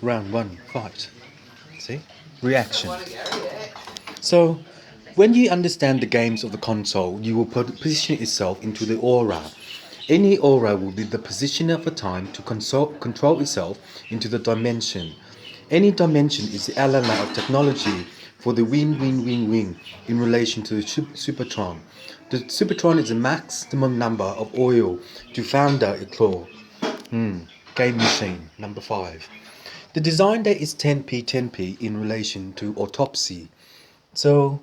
Round one, fight. See? Reaction. So, when you understand the games of the console, you will position itself into the aura. Any aura will be the position of a time to control itself into the dimension. Any dimension is the element of technology for the win in relation to the supertron. The supertron is the maximum number of oil to founder a claw. Game machine, number 5. The design date is 10p in relation to autopsy. So,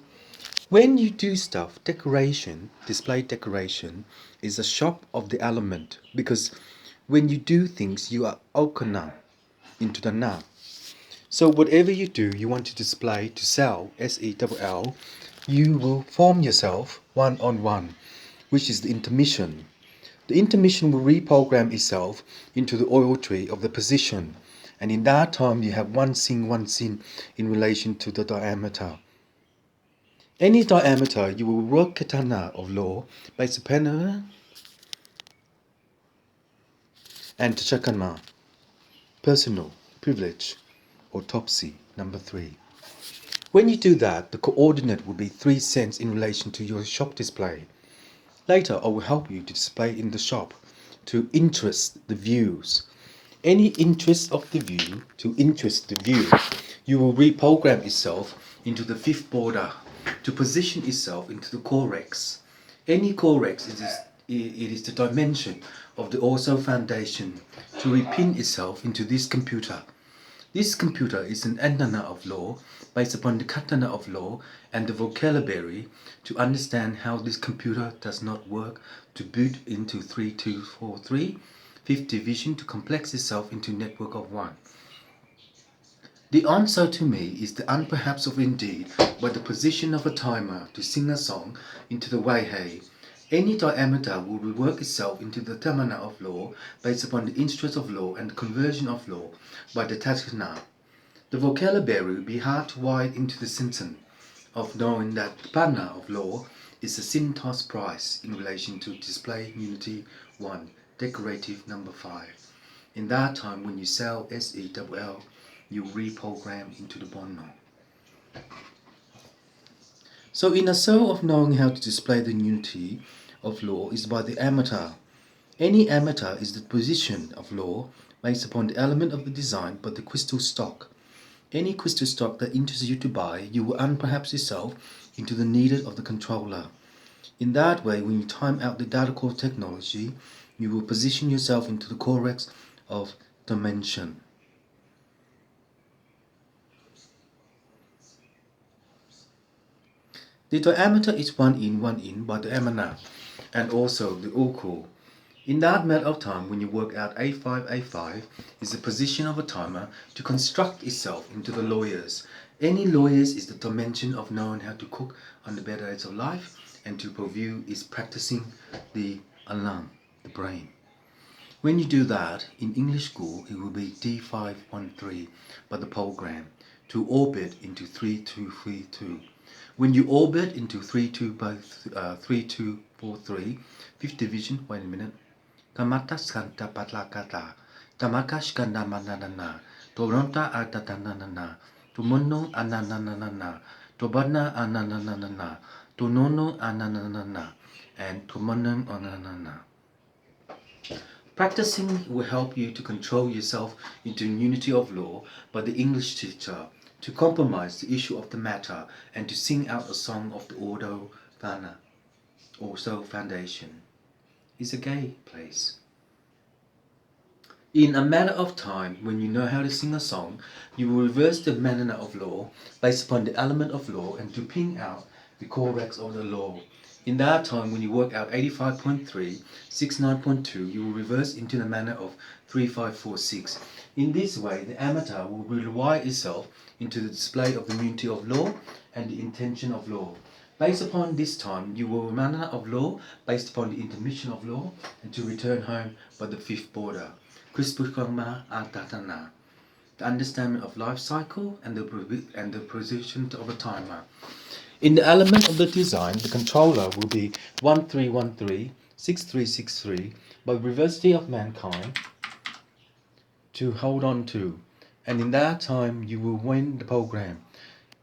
when you do stuff, decoration, display decoration, is a shop of the element because when you do things, you are okana into the now. So whatever you do, you want to display, to sell, SELL, you will form yourself one-on-one, which is the intermission. The intermission will reprogram itself into the oil tree of the position, and in that time you have one scene in relation to the diameter. Any diameter you will work katana of law by supernova and Tachakama, personal, privilege, autopsy, number 3. When you do that, the coordinate will be 3 cents in relation to your shop display. Later, I will help you to display in the shop to interest the views. Any interest of the view to interest the view, you will reprogram itself into the 5th border to position itself into the correx. Any correx is the dimension of the also foundation to repin itself into this computer. This computer is an antenna of law based upon the katana of law and the vocabulary to understand how this computer does not work to boot into 3243, 5th division to complex itself into network of 1. The answer to me is the unperhaps of indeed by the position of a timer to sing a song into the Weihei. Any diameter will rework itself into the tamana of law based upon the interest of law and the conversion of law by the Tatana. The vocabulary will be hard to wide into the sentence of knowing that the pana of law is the syntax price in relation to display unity 1, decorative number 5. In that time when you sell SELL, you reprogram into the bono. So in a soul of knowing how to display the unity of law is by the amateur. Any amateur is the position of law based upon the element of the design but the crystal stock. Any crystal stock that interests you to buy, you will unperhaps yourself into the needed of the controller. In that way, when you time out the data core technology, you will position yourself into the correx of dimension. The diameter is 1 in by the emana, and also the uku. In that matter of time, when you work out A5 is the position of a timer to construct itself into the lawyers. Any lawyers is the dimension of knowing how to cook on the better days of life, and to purview is practicing the alarm, the brain. When you do that, in English school, it will be D513 by the program to orbit into 3232. When you orbit into 3243, 5th division, wait a minute. Kamata skanta patlakata, tamaka skanda mananana, toronta atatanana, tumono ananana, tobana ananana, tunono ananana, and tumono ananana. Practicing will help you to control yourself into unity of law by the English teacher, to compromise the issue of the matter, and to sing out a song of the Ordo Vana, also foundation. Is a gay place. In a matter of time, when you know how to sing a song, you will reverse the manner of law based upon the element of law and to ping out the correx of the law. In that time, when you work out 85.3, 69.2, you will reverse into the manner of 3546. In this way, the amateur will rewire itself into the display of the unity of law and the intention of law. Based upon this time, you will manner of law based upon the intermission of law and to return home by the 5th border. Krispukama Atatana. The understanding of life cycle and the position of a timer. In the element of the design, the controller will be 1313, 6363 by University of Mankind to hold on to. And in that time, you will win the program.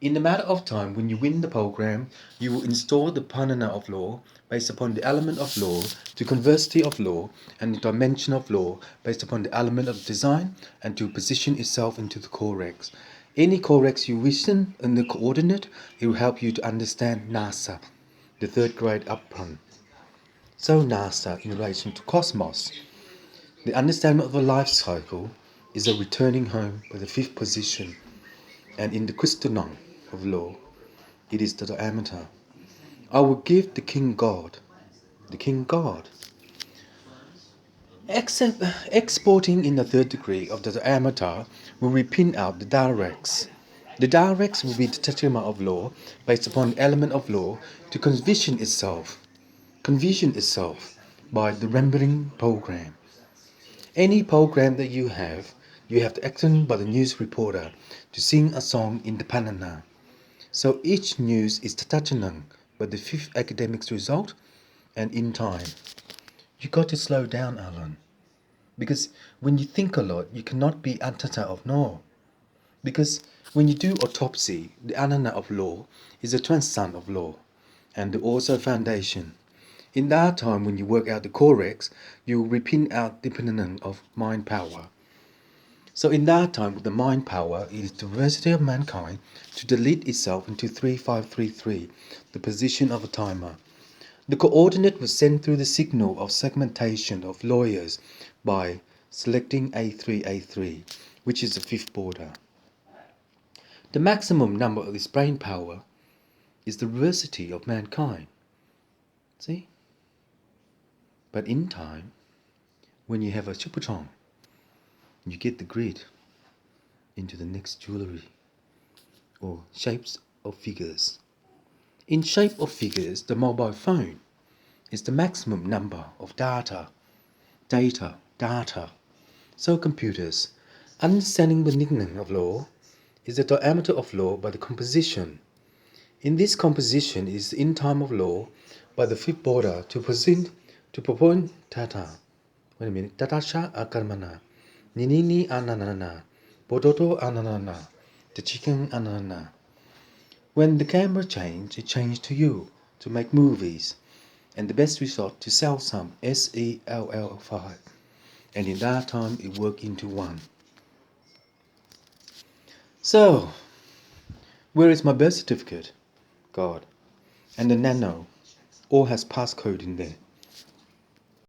In a matter of time, when you win the program, you will install the panana of law based upon the element of law, the conversity of law, and the dimension of law based upon the element of design, and to position itself into the corrects. Any corrects you wish in the coordinate, it will help you to understand NASA, the third grade up front. So NASA in relation to cosmos. The understanding of the life cycle is a returning home by the fifth position, and in the Christonon of law, it is the diameter. I will give the king God, the king God. Exporting in the third degree of the diameter will repin out the directs. The directs will be the tetrama of law based upon the element of law to convision itself by the remembering program. Any program that you have to action by the news reporter to sing a song in the panana. So each news is tatachanan by the fifth academics result and in time. You got to slow down, Alan. Because when you think a lot, you cannot be antata of no. Because when you do autopsy, the anana of law is the transcend of law and the also foundation. In that time, when you work out the corrects, you will repin out the dependent of mind power. So in that time, with the mind power, it is the diversity of mankind to delete itself into 3533, the position of a timer. The coordinate was sent through the signal of segmentation of lawyers by selecting A3A3, which is the fifth border. The maximum number of this brain power is the diversity of mankind. See? But in time, when you have a chupatong, you get the grid into the next jewelry or shapes of figures. In shape of figures, the mobile phone is the maximum number of data. So computers, understanding the beginning of law, is the diameter of law by the composition. In this composition is in time of law by the fifth border to propon tata. Wait a minute. Tatasha akarmana. Ninini ananana. Potato ananana. The chicken ananana. When the camera changed, it changed to you to make movies. And the best result to sell some SELL5. And in that time it worked into one. So, where is my birth certificate? God. And the nano all has passcode in there.